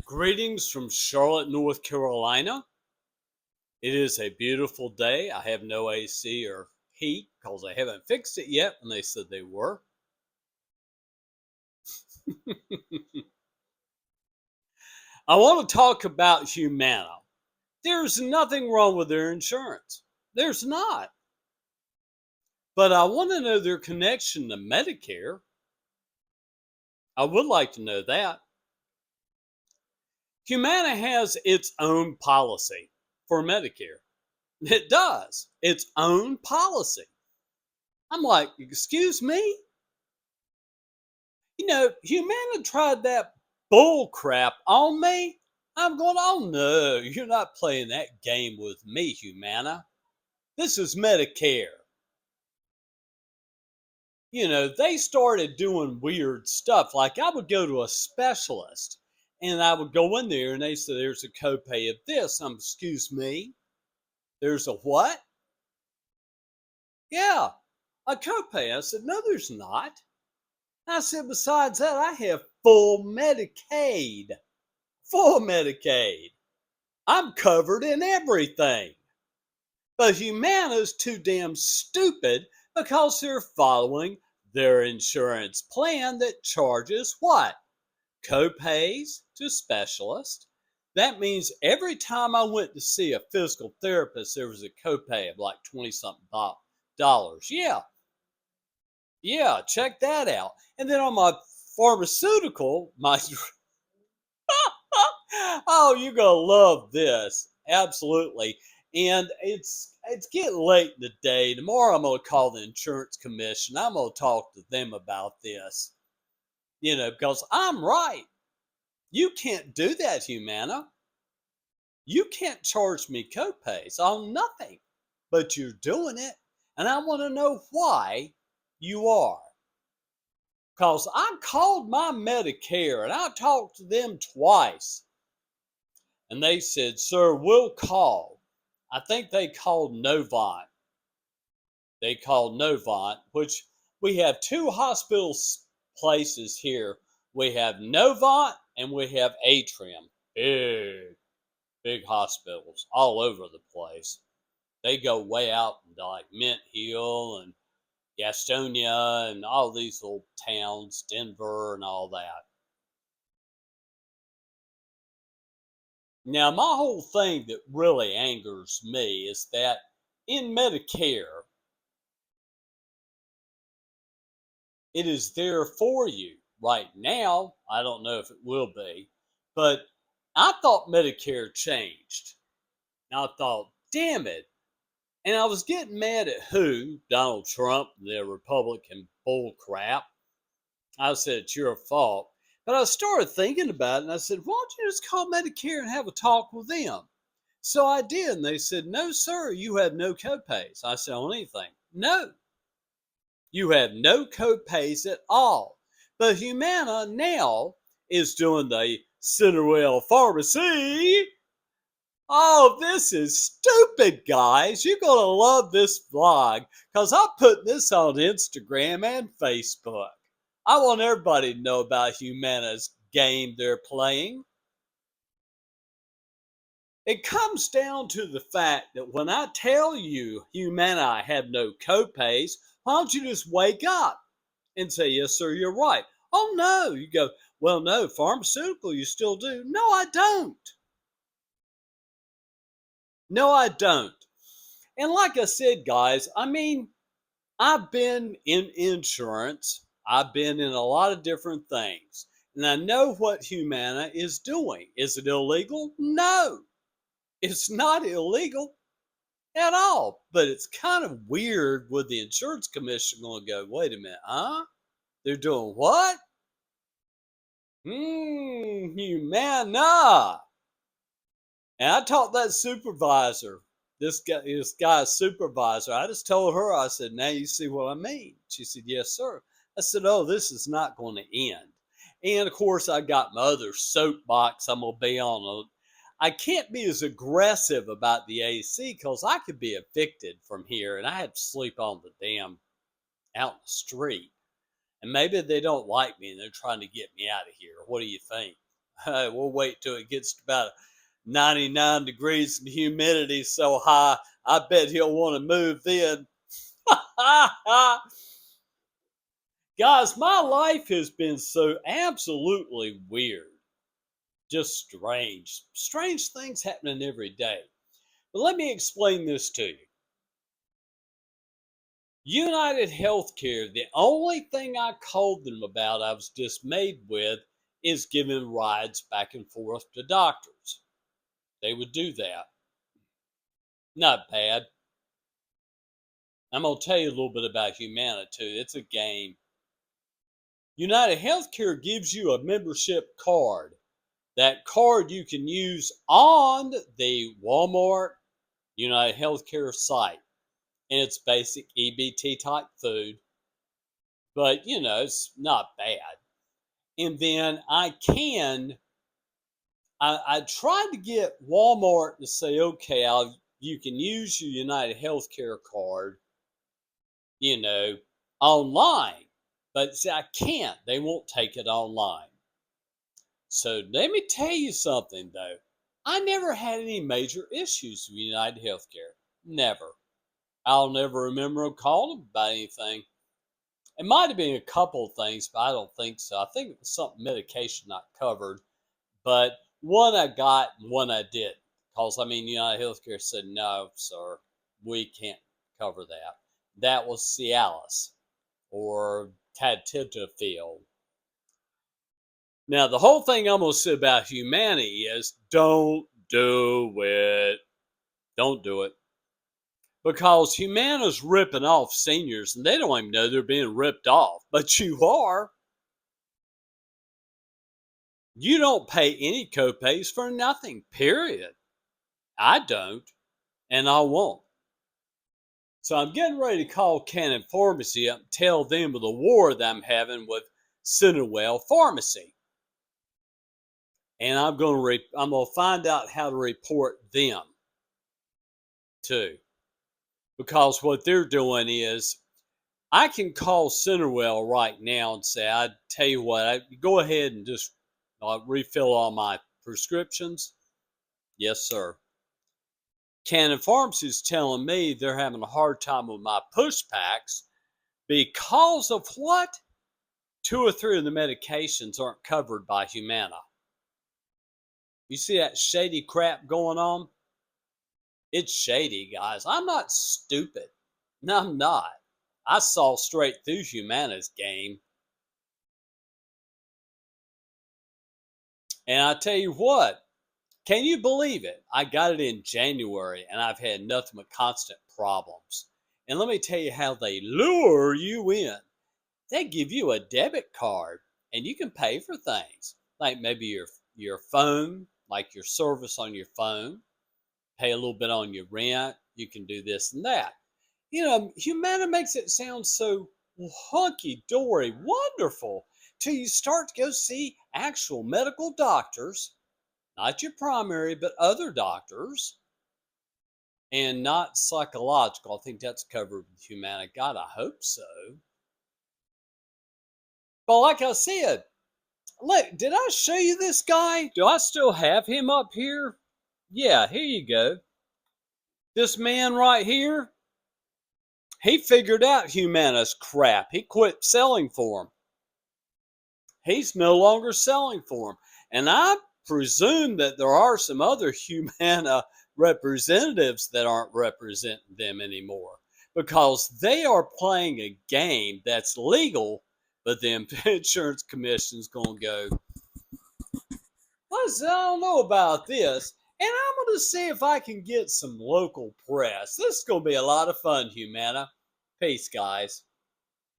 Greetings from Charlotte, North Carolina. It is a beautiful day. I have no AC or heat because they haven't fixed it yet when they said they were. I want to talk about Humana. There's nothing wrong with their insurance. There's not. But I want to know their connection to Medicare. I would like to know that. Humana has its own policy for Medicare. It does. Its own policy. I'm like, excuse me? Humana tried that bull crap on me. I'm going, oh no, you're not playing that game with me, Humana. This is Medicare. They started doing weird stuff. Like I would go to a specialist and I would go in there and they said, there's a copay of this. Excuse me, there's a what? Yeah, a copay. I said, no, there's not. I said, besides that, I have full Medicaid. Full Medicaid. I'm covered in everything. But Humana's too damn stupid because they're following their insurance plan that charges what? Copays to specialists. That means every time I went to see a physical therapist, there was a copay of like 20 something dollars. Yeah, check that out. And then on my pharmaceutical, oh, you're gonna love this. Absolutely. And it's getting late in the day. Tomorrow I'm gonna call the insurance commission. I'm gonna talk to them about this. Because I'm right. You can't do that, Humana. You can't charge me copays on nothing. But you're doing it. And I want to know why you are. Because I called my Medicare and I talked to them twice. And they said, sir, we'll call. I think they called Novant. They called Novant, which we have two hospital places here. We have Novant and we have Atrium. Big hospitals all over the place. They go way out into like Mint Hill and Gastonia and all these little towns, Denver and all that. Now, my whole thing that really angers me is that in Medicare, it is there for you. Right now, I don't know if it will be, but I thought Medicare changed. And I thought, damn it. And I was getting mad at who? Donald Trump, the Republican bull crap. I said, it's your fault. But I started thinking about it and I said, why don't you just call Medicare and have a talk with them? So I did. And they said, no, sir, you have no copays. I said, on anything? No. You have no copays at all. But Humana now is doing the Cinderella Pharmacy. Oh, this is stupid, guys. You're going to love this vlog because I'm putting this on Instagram and Facebook. I want everybody to know about Humana's game they're playing. It comes down to the fact that when I tell you, Humana, I have no copays, why don't you just wake up and say, yes, sir, you're right. Oh, no. You go, well, no, pharmaceutical, you still do. No, I don't. No, I don't. And like I said, guys, I've been in insurance. I've been in a lot of different things. And I know what Humana is doing. Is it illegal? No, it's not illegal at all. But it's kind of weird with the insurance commission going to go, wait a minute, huh? They're doing what? Humana. And I taught that supervisor, this guy's supervisor. I just told her, I said, now you see what I mean. She said, yes, sir. I said, oh, this is not going to end. And of course, I got my other soapbox I'm going to be on. I can't be as aggressive about the AC because I could be evicted from here and I had to sleep on the damn out in the street. And maybe they don't like me and they're trying to get me out of here. What do you think? We'll wait till it gets to about 99 degrees and the humidity so high. I bet he'll want to move then. Guys, my life has been so absolutely weird. Just strange. Strange things happening every day. But let me explain this to you. United Healthcare, the only thing I called them about I was dismayed with is giving rides back and forth to doctors. They would do that. Not bad. I'm going to tell you a little bit about Humana too. It's a game. United Healthcare gives you a membership card. That card you can use on the Walmart United Healthcare site. And it's basic EBT type food. But, it's not bad. And then I tried to get Walmart to say, okay, you can use your United Healthcare card, online. But see, I can't. They won't take it online. So let me tell you something, though. I never had any major issues with United Healthcare. Never. I'll never remember them calling about anything. It might have been a couple of things, but I don't think so. I think it was something medication not covered. But one I got and one I didn't. Because, United Healthcare said, no, sir, we can't cover that. That was Cialis or Tadtitafil. Now, the whole thing I'm going to say about Humana is don't do it. Don't do it. Because Humana's ripping off seniors and they don't even know they're being ripped off. But you are. You don't pay any copays for nothing, period. I don't, and I won't. So I'm getting ready to call Canon Pharmacy up and tell them of the war that I'm having with Cinewell Pharmacy. And I'm going to find out how to report them too. Because what they're doing is, I can call Cinewell right now and say, I tell you what, go ahead and just refill all my prescriptions. Yes, sir. Canon Pharmacy is telling me they're having a hard time with my push packs because of what? 2 or 3 of the medications aren't covered by Humana. You see that shady crap going on? It's shady, guys. I'm not stupid. No, I'm not. I saw straight through Humana's game. And I tell you what, can you believe it? I got it in January and I've had nothing but constant problems. And let me tell you how they lure you in. They give you a debit card and you can pay for things like maybe your phone, like your service on your phone, pay a little bit on your rent. You can do this and that. Humana makes it sound so hunky-dory, wonderful, till you start to go see actual medical doctors, not your primary, but other doctors, and not psychological. I think that's covered with Humana. God, I hope so. But like I said, look, did I show you this guy? Do I still have him up here? Yeah, here you go. This man right here, he figured out Humana's crap. He quit selling for him. He's no longer selling for him. And I presume that there are some other Humana representatives that aren't representing them anymore because they are playing a game that's legal, but the insurance commission's going to go, listen, I don't know about this. And I'm going to see if I can get some local press. This is going to be a lot of fun, Humana. Peace, guys.